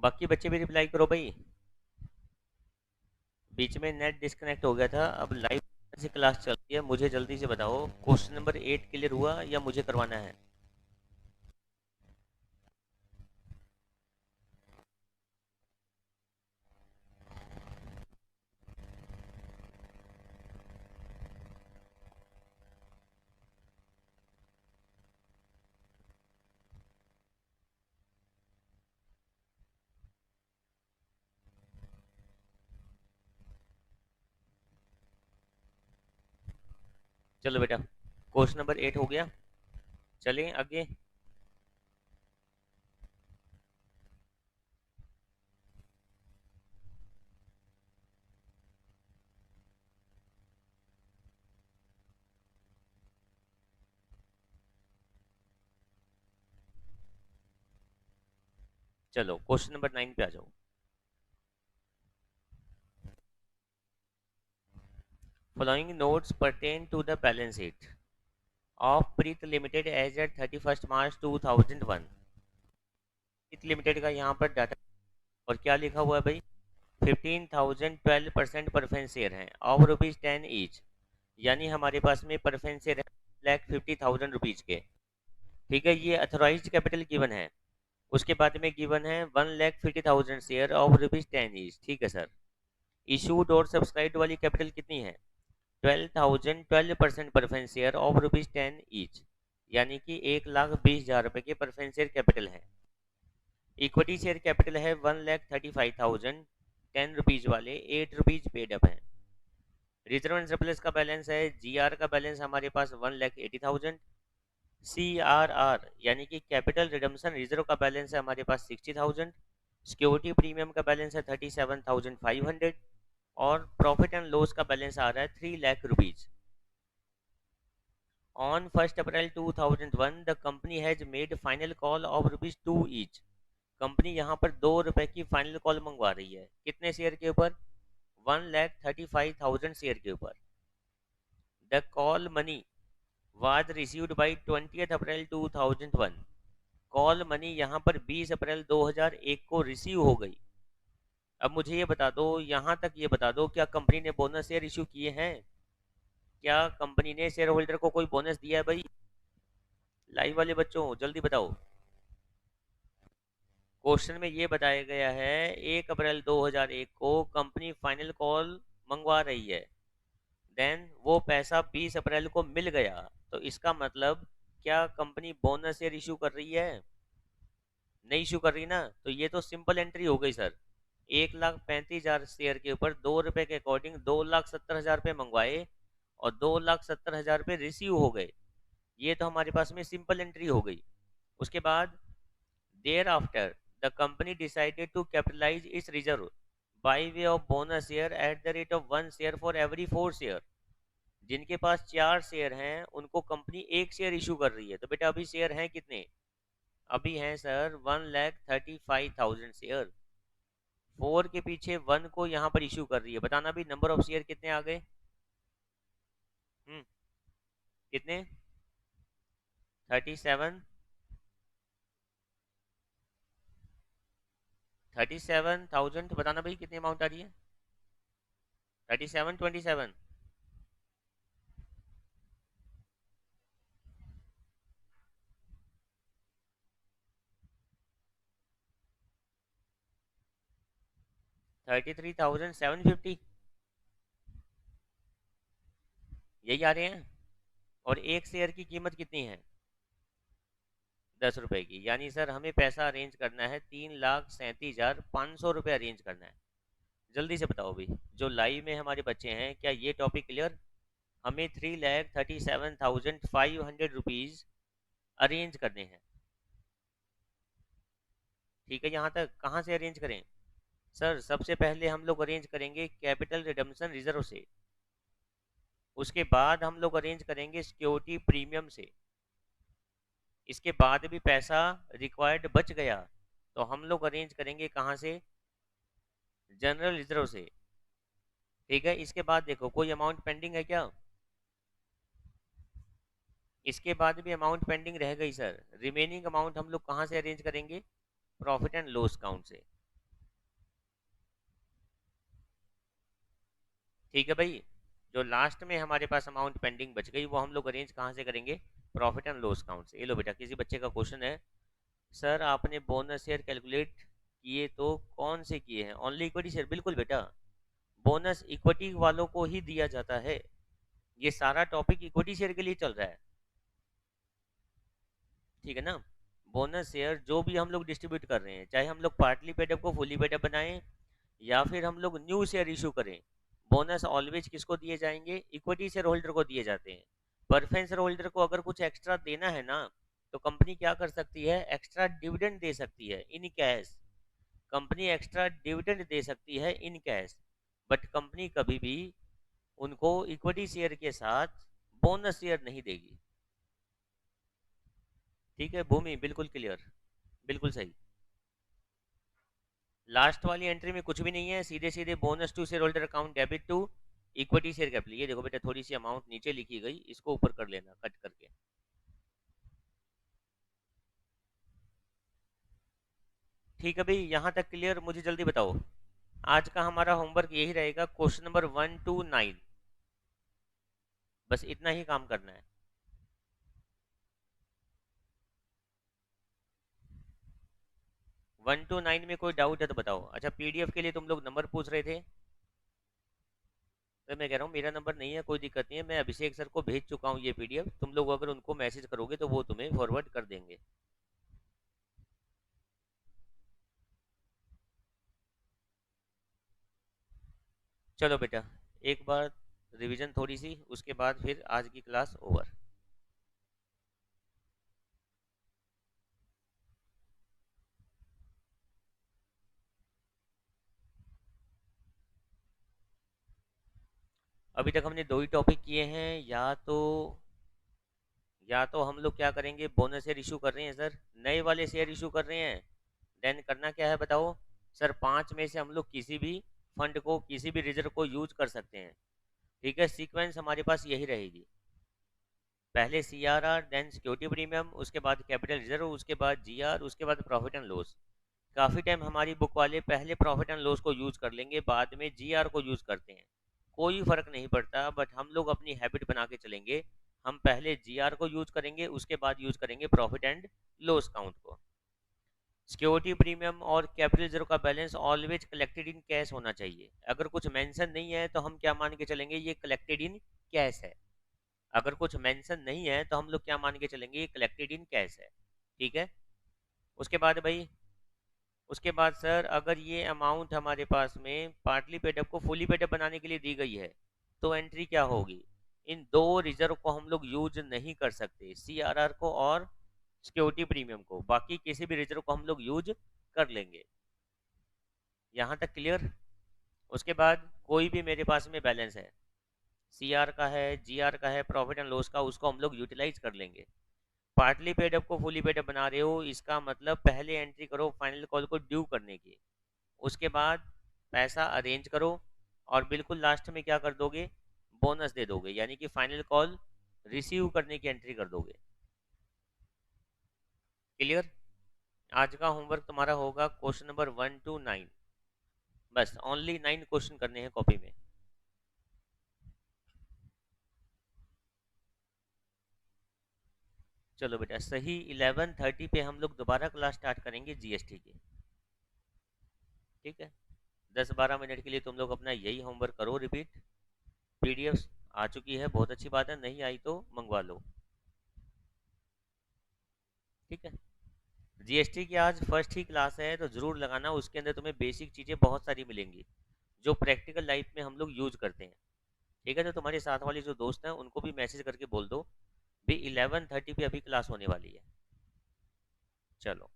बाकी बच्चे भी रिप्लाई करो भाई। बीच में नेट डिस्कनेक्ट हो गया था, अब लाइव से क्लास चल रही है। मुझे जल्दी से बताओ, क्वेश्चन नंबर 8 क्लियर हुआ या मुझे करवाना है? चलो बेटा, क्वेश्चन नंबर 8 हो गया। चलें आगे। चलो क्वेश्चन नंबर 9 पे आ जाओ। Following notes pertain to the balance sheet of Preet limited as at 31 March 2001। Preet limited का यहाँ पर डाटा और क्या लिखा हुआ है भाई? 15,000 12% प्रेफरेंस शेयर हैं ऑफ ₹10 ईच। यानी हमारे पास में प्रेफरेंस शेयर है 1,50,000 रुपीज़ के। ठीक है, ये अथोराइज्ड कैपिटल गिवन है। उसके बाद में गिवन है 1,50,000 शेयर ऑफ ₹10 ईच। ठीक है सर। इशूड और सब्सक्राइब्ड वाली कैपिटल कितनी है? 12,000 12% प्रेफरेंस शेयर ऑफ ₹10 ईच, यानी कि 1,20,000 रुपए के प्रेफरेंस शेयर कैपिटल है। इक्विटी शेयर कैपिटल है 1,35,000 ₹10 वाले 8 रुपीज पेड अप है। रिजर्व एंड सरप्लस का बैलेंस है, जीआर का बैलेंस हमारे पास 1,80,000। सीआरआर यानी कि कैपिटल रिडम्पशन रिजर्व का बैलेंस है हमारे पास 60,000। सिक्योरिटी प्रीमियम का बैलेंस है 37,500 और प्रॉफिट एंड लॉस का बैलेंस आ रहा है 3,00,000 rupees. On 1 April 2001 the company has made final call of ₹2 each. Company यहाँ पर ₹2 की फाइनल कॉल मंगवा रही है, कितने शेयर के ऊपर? 1,35,000 शेयर के ऊपर। The call money was received by 20 April 2001। Call money यहाँ पर 20 अप्रैल 2001 को रिसीव हो गई। अब मुझे ये बता दो, यहाँ तक ये बता दो, क्या कंपनी ने बोनस शेयर इशू किए हैं? क्या कंपनी ने शेयर होल्डर को कोई बोनस दिया है भाई? लाइव वाले बच्चों जल्दी बताओ। क्वेश्चन में ये बताया गया है 1 अप्रैल 2001 को कंपनी फाइनल कॉल मंगवा रही है, देन वो पैसा 20 अप्रैल को मिल गया। तो इसका मतलब क्या कंपनी बोनस शेयर इशू कर रही है? नहीं इशू कर रही ना, तो ये तो सिंपल एंट्री हो गई सर। 1,35,000 शेयर के ऊपर ₹2 के अकॉर्डिंग 2,70,000 रुपये मंगवाए और 2,70,000 रुपये रिसीव हो गए। ये तो हमारे पास में सिंपल एंट्री हो गई। उसके बाद thereafter the company decided to capitalize its reserve by way of bonus share at the rate of 1 share for every 4 share. जिनके पास 4 शेयर हैं उनको कंपनी 1 शेयर इशू कर रही है। तो बेटा अभी शेयर हैं कितने? अभी हैं सर 1,35,000 शेयर। 4 के पीछे 1 को यहाँ पर इशू कर रही है। बताना भी नंबर ऑफ शेयर कितने आ गए? कितने? 37। 37,000 बताना भाई कितनी अमाउंट आ रही है? 37 27। 33,750 यही आ रहे हैं। और 1 शेयर की कीमत कितनी है? 10 रुपए की। यानी सर हमें पैसा अरेंज करना है 3,37,500 रुपये अरेंज करना है। जल्दी से बताओ भाई, जो लाइव में हमारे बच्चे हैं, क्या ये टॉपिक क्लियर? हमें 3,37,500 रुपीज अरेंज करने हैं। ठीक है, यहाँ तक कहाँ से अरेंज करें? सर सबसे पहले हम लोग अरेंज करेंगे कैपिटल रिडम्पशन रिजर्व से, उसके बाद हम लोग अरेंज करेंगे सिक्योरिटी प्रीमियम से, इसके बाद भी पैसा रिक्वायर्ड बच गया तो हम लोग अरेंज करेंगे कहाँ से? जनरल रिजर्व से। ठीक है, इसके बाद देखो कोई अमाउंट पेंडिंग है क्या? इसके बाद भी अमाउंट पेंडिंग रह गई सर। रिमेनिंग अमाउंट हम लोग कहाँ से अरेंज करेंगे? प्रॉफिट एंड लॉस अकाउंट से। ठीक है भाई। जो लास्ट में हमारे पास अमाउंट पेंडिंग बच गई वो हम लोग अरेंज कहाँ से करेंगे? प्रॉफिट एंड लॉस अकाउंट से। ये लो बेटा, किसी बच्चे का क्वेश्चन है, सर आपने बोनस शेयर कैलकुलेट किए तो कौन से किए हैं? Only equity share. बिल्कुल बेटा, बोनस इक्विटी वालों को ही दिया जाता है। ये सारा टॉपिक इक्विटी शेयर के लिए चल रहा है, ठीक है ना। बोनस शेयर जो भी हम लोग डिस्ट्रीब्यूट कर रहे हैं, चाहे हम लोग पार्टली पेड अप को फुली पेड अप बनाएं या फिर हम लोग न्यू शेयर इशू करें, बोनस ऑलवेज किसको दिए जाएंगे? इक्विटी शेयर होल्डर को दिए जाते हैं। प्रेफरेंस शेयर होल्डर को अगर कुछ एक्स्ट्रा देना है ना, तो कंपनी क्या कर सकती है? एक्स्ट्रा डिविडेंड दे सकती है in cash. Company extra dividend दे सकती है इन कैश, बट कंपनी कभी भी उनको इक्विटी शेयर के साथ बोनस शेयर नहीं देगी। ठीक है भूमि, बिल्कुल क्लियर, बिल्कुल सही। लास्ट वाली एंट्री में कुछ भी नहीं है, सीधे सीधे bonus to shareholder account debit to equity share capital. ये देखो बेटा, थोड़ी सी अमाउंट नीचे लिखी गई, इसको ऊपर कर लेना कट करके। ठीक है भाई, यहाँ तक क्लियर? मुझे जल्दी बताओ, आज का हमारा होमवर्क यही रहेगा, क्वेश्चन नंबर 1 to 9, बस इतना ही काम करना है। 1 to 9 में कोई डाउट है तो बताओ। अच्छा, पीडीएफ के लिए तुम लोग नंबर पूछ रहे थे, तो मैं कह रहा हूँ मेरा नंबर नहीं है, कोई दिक्कत नहीं है, मैं अभिषेक सर को भेज चुका हूँ ये पीडीएफ। तुम लोग अगर उनको मैसेज करोगे तो वो तुम्हें फॉरवर्ड कर देंगे। चलो बेटा, एक बार रिवीजन थोड़ी सी, उसके बाद फिर आज की क्लास ओवर। अभी तक हमने दो ही टॉपिक किए हैं, या तो हम लोग क्या करेंगे, बोनस शेयर इशू कर रहे हैं सर, नए वाले शेयर इशू कर रहे हैं, देन करना क्या है बताओ सर? पांच में से हम लोग किसी भी फंड को, किसी भी रिजर्व को यूज कर सकते हैं। ठीक है, सीक्वेंस हमारे पास यही रहेगी, पहले सीआरआर, देन सिक्योरिटी प्रीमियम, उसके बाद कैपिटल रिजर्व, उसके बाद जीआर, उसके बाद प्रॉफिट एंड लॉस। काफ़ी टाइम हमारी बुक वाले पहले प्रॉफिट एंड लॉस को यूज़ कर लेंगे, बाद में जीआर को यूज़ करते हैं, कोई फ़र्क नहीं पड़ता, बट हम लोग अपनी हैबिट बना के चलेंगे, हम पहले जीआर को यूज़ करेंगे, उसके बाद यूज़ करेंगे प्रॉफिट एंड लॉस काउंट को। सिक्योरिटी प्रीमियम और कैपिटल रिजर्व का balance always collected in cash होना चाहिए। अगर कुछ मेंशन नहीं है तो हम क्या मान के चलेंगे? ये कलेक्टेड इन कैश है। अगर कुछ मेंशन नहीं है तो हम लोग क्या मान के चलेंगे? ये कलेक्टेड इन कैश है। ठीक है, उसके बाद भाई, उसके बाद सर अगर ये अमाउंट हमारे पास में पार्टली पेडअप को फुली पेडअप बनाने के लिए दी गई है, तो एंट्री क्या होगी? इन दो रिजर्व को हम लोग यूज नहीं कर सकते, सीआरआर को और सिक्योरिटी प्रीमियम को, बाकी किसी भी रिजर्व को हम लोग यूज कर लेंगे। यहाँ तक क्लियर? उसके बाद कोई भी मेरे पास में बैलेंस है, सीआर का है, जीआर का है, प्रॉफिट एंड लॉस का, उसको हम लोग यूटिलाइज कर लेंगे। पार्टली पेडअप को फुली पेडअप बना रहे हो, इसका मतलब पहले एंट्री करो फाइनल कॉल को ड्यू करने की, उसके बाद पैसा अरेंज करो, और बिल्कुल लास्ट में क्या कर दोगे? बोनस दे दोगे, यानी कि फाइनल कॉल रिसीव करने की एंट्री कर दोगे। क्लियर? आज का होमवर्क तुम्हारा होगा क्वेश्चन नंबर 1 to 9, बस ओनली 9 क्वेश्चन करने हैं कॉपी में। चलो बेटा, सही 11:30 पे हम लोग दोबारा क्लास स्टार्ट करेंगे जीएसटी की। ठीक है, 10-12 मिनट के लिए तुम लोग अपना यही होमवर्क करो रिपीट। पीडीएफ आ चुकी है, बहुत अच्छी बात है, नहीं आई तो मंगवा लो। ठीक है, जीएसटी की आज फर्स्ट ही क्लास है तो ज़रूर लगाना, उसके अंदर तुम्हें बेसिक चीज़ें बहुत सारी मिलेंगी जो प्रैक्टिकल लाइफ में हम लोग यूज करते हैं। ठीक है, तो तुम्हारे साथ वाले जो दोस्त हैं उनको भी मैसेज करके बोल दो भी 11:30 पे अभी क्लास होने वाली है। चलो।